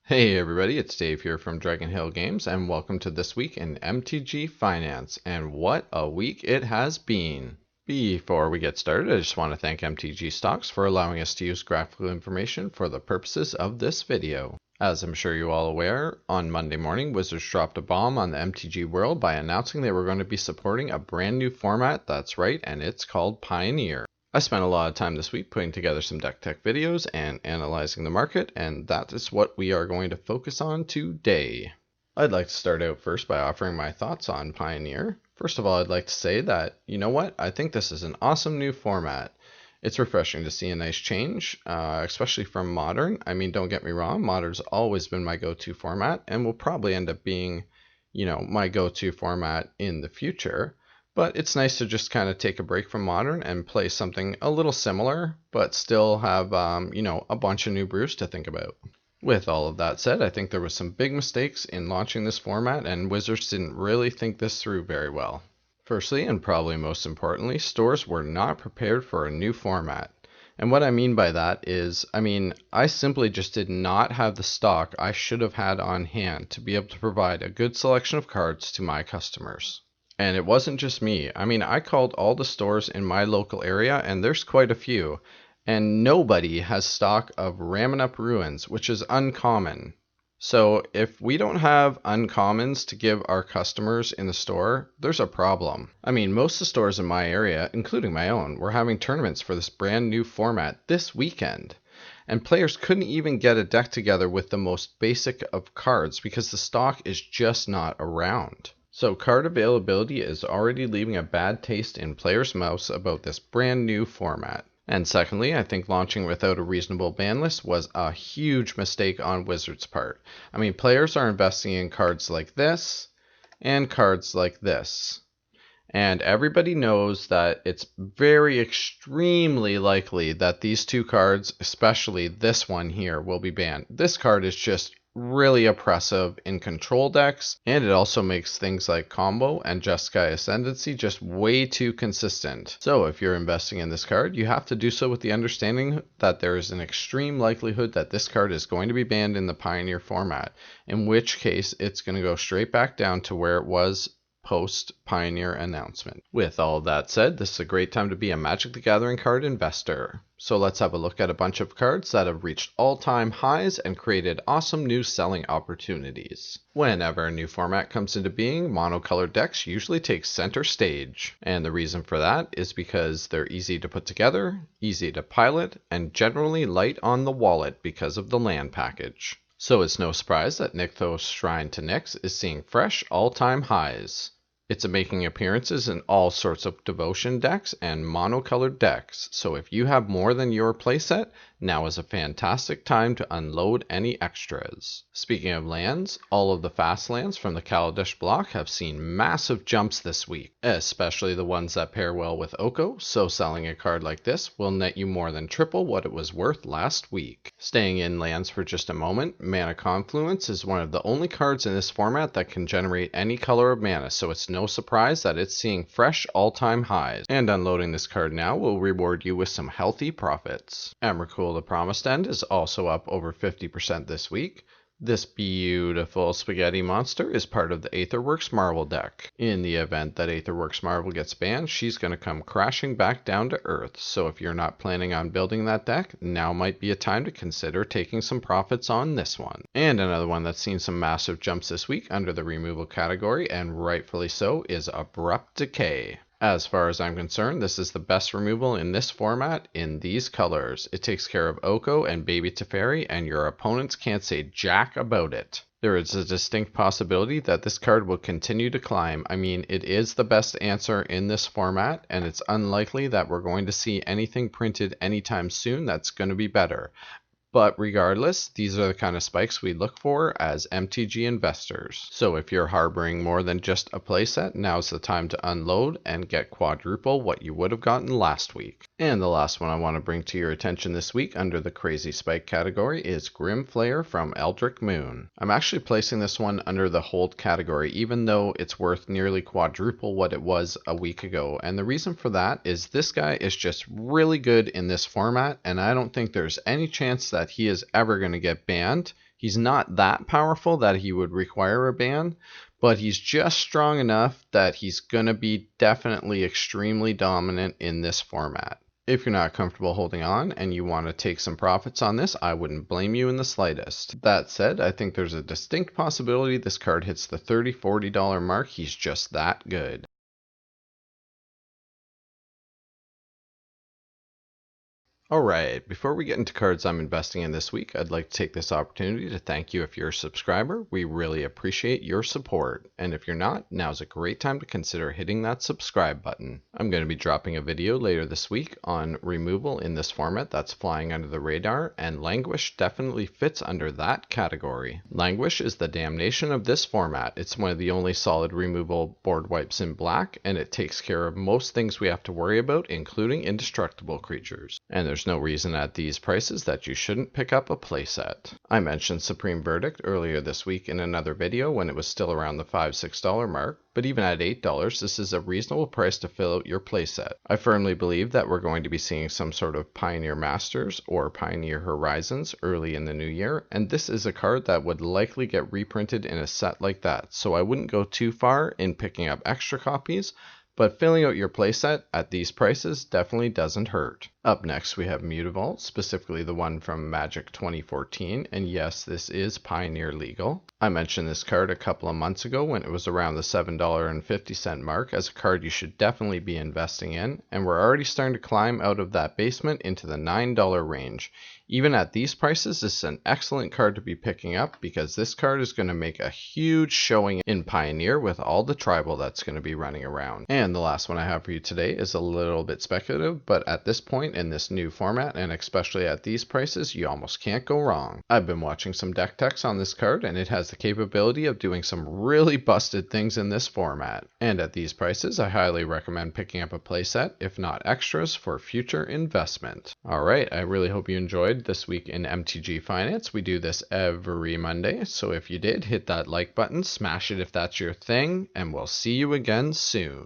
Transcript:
Hey everybody, it's Dave here from Dragonhill Games, and welcome to This Week in MTG Finance. And what a week it has been! Before we get started, I just want to thank MTG Stocks for allowing us to use graphical information for the purposes of this video. As I'm sure you're all aware, on Monday morning, Wizards dropped a bomb on the MTG world by announcing they were going to be supporting a brand new format. That's right, and it's called Pioneer. I spent a lot of time this week putting together some deck tech videos and analyzing the market, and that is what we are going to focus on today. I'd like to start out first by offering my thoughts on Pioneer. First of all, I'd like to say that, you know what, I think this is an awesome new format. It's refreshing to see a nice change, especially from Modern. I mean, don't get me wrong, Modern's always been my go-to format and will probably end up being, my go-to format in the future. But it's nice to just kind of take a break from Modern and play something a little similar, but still have, a bunch of new brews to think about. With all of that said, I think there was some big mistakes in launching this format, and Wizards didn't really think this through very well. Firstly, and probably most importantly, stores were not prepared for a new format. And what I mean by that is, I simply just did not have the stock I should have had on hand to be able to provide a good selection of cards to my customers. And it wasn't just me. I called all the stores in my local area, and there's quite a few, and nobody has stock of Ramming Up Ruins, which is uncommon. So if we don't have uncommons to give our customers in the store, there's a problem. Most of the stores in my area, including my own, were having tournaments for this brand new format this weekend. And players couldn't even get a deck together with the most basic of cards because the stock is just not around. So card availability is already leaving a bad taste in players' mouths about this brand new format. And secondly, I think launching without a reasonable ban list was a huge mistake on Wizards' part. Players are investing in cards like this and cards like this. And everybody knows that it's very extremely likely that these two cards, especially this one here, will be banned. This card is just really oppressive in control decks, and it also makes things like Combo and Jeskai Ascendancy just way too consistent. So if you're investing in this card, you have to do so with the understanding that there is an extreme likelihood that this card is going to be banned in the Pioneer format, in which case it's going to go straight back down to where it was post-Pioneer announcement. With all of that said, this is a great time to be a Magic the Gathering card investor. So let's have a look at a bunch of cards that have reached all-time highs and created awesome new selling opportunities. Whenever a new format comes into being, monocolored decks usually take center stage. And the reason for that is because they're easy to put together, easy to pilot, and generally light on the wallet because of the land package. So it's no surprise that Nykthos Shrine to Nyx is seeing fresh all-time highs. It's making appearances in all sorts of devotion decks and monocolored decks, so if you have more than your playset, now is a fantastic time to unload any extras. Speaking of lands, all of the fast lands from the Kaladesh block have seen massive jumps this week, especially the ones that pair well with Oko, so selling a card like this will net you more than triple what it was worth last week. Staying in lands for just a moment, Mana Confluence is one of the only cards in this format that can generate any color of mana, so it's no surprise that it's seeing fresh all-time highs, and unloading this card now will reward you with some healthy profits. Emrakul the Promised End is also up over 50% this week. This beautiful spaghetti monster is part of the Aetherworks Marvel deck. In the event that Aetherworks Marvel gets banned, she's going to come crashing back down to Earth, so if you're not planning on building that deck, now might be a time to consider taking some profits on this one. And another one that's seen some massive jumps this week under the removal category, and rightfully so, is Abrupt Decay. As far as I'm concerned, this is the best removal in this format in these colors. It takes care of Oko and Baby Teferi, and your opponents can't say jack about it. There is a distinct possibility that this card will continue to climb. It is the best answer in this format, and it's unlikely that we're going to see anything printed anytime soon that's going to be better. But regardless, these are the kind of spikes we look for as MTG investors. So if you're harboring more than just a playset, now's the time to unload and get quadruple what you would have gotten last week. And the last one I want to bring to your attention this week under the crazy spike category is Grim Flayer from Eldritch Moon. I'm actually placing this one under the hold category, even though it's worth nearly quadruple what it was a week ago. And the reason for that is this guy is just really good in this format, and I don't think there's any chance that he is ever going to get banned. He's not that powerful that he would require a ban, but he's just strong enough that he's going to be definitely extremely dominant in this format. If you're not comfortable holding on and you want to take some profits on this, I wouldn't blame you in the slightest. That said, I think there's a distinct possibility this card hits the $30–40 mark. He's just that good. Alright, before we get into cards I'm investing in this week, I'd like to take this opportunity to thank you if you're a subscriber. We really appreciate your support. And if you're not, now's a great time to consider hitting that subscribe button. I'm going to be dropping a video later this week on removal in this format that's flying under the radar, and Languish definitely fits under that category. Languish is the damnation of this format. It's one of the only solid removal board wipes in black, and it takes care of most things we have to worry about, including indestructible creatures. And there's no reason at these prices that you shouldn't pick up a playset. I mentioned Supreme Verdict earlier this week in another video when it was still around the $5–6 mark, but even at $8, this is a reasonable price to fill out your playset. I firmly believe that we're going to be seeing some sort of Pioneer Masters or Pioneer Horizons early in the new year, and this is a card that would likely get reprinted in a set like that, so I wouldn't go too far in picking up extra copies, but filling out your playset at these prices definitely doesn't hurt. Up next we have Mutavault, specifically the one from Magic 2014, and yes, this is Pioneer legal. I mentioned this card a couple of months ago when it was around the $7.50 mark as a card you should definitely be investing in, and we're already starting to climb out of that basement into the $9 range. Even at these prices, this is an excellent card to be picking up because this card is going to make a huge showing in Pioneer with all the tribal that's going to be running around. And the last one I have for you today is a little bit speculative, but at this point in this new format, and especially at these prices, you almost can't go wrong. I've been watching some deck techs on this card, and it has the capability of doing some really busted things in this format. And at these prices, I highly recommend picking up a playset, if not extras, for future investment. Alright, I really hope you enjoyed this week in MTG Finance. We do this every Monday, so if you did, hit that like button, smash it if that's your thing, and we'll see you again soon.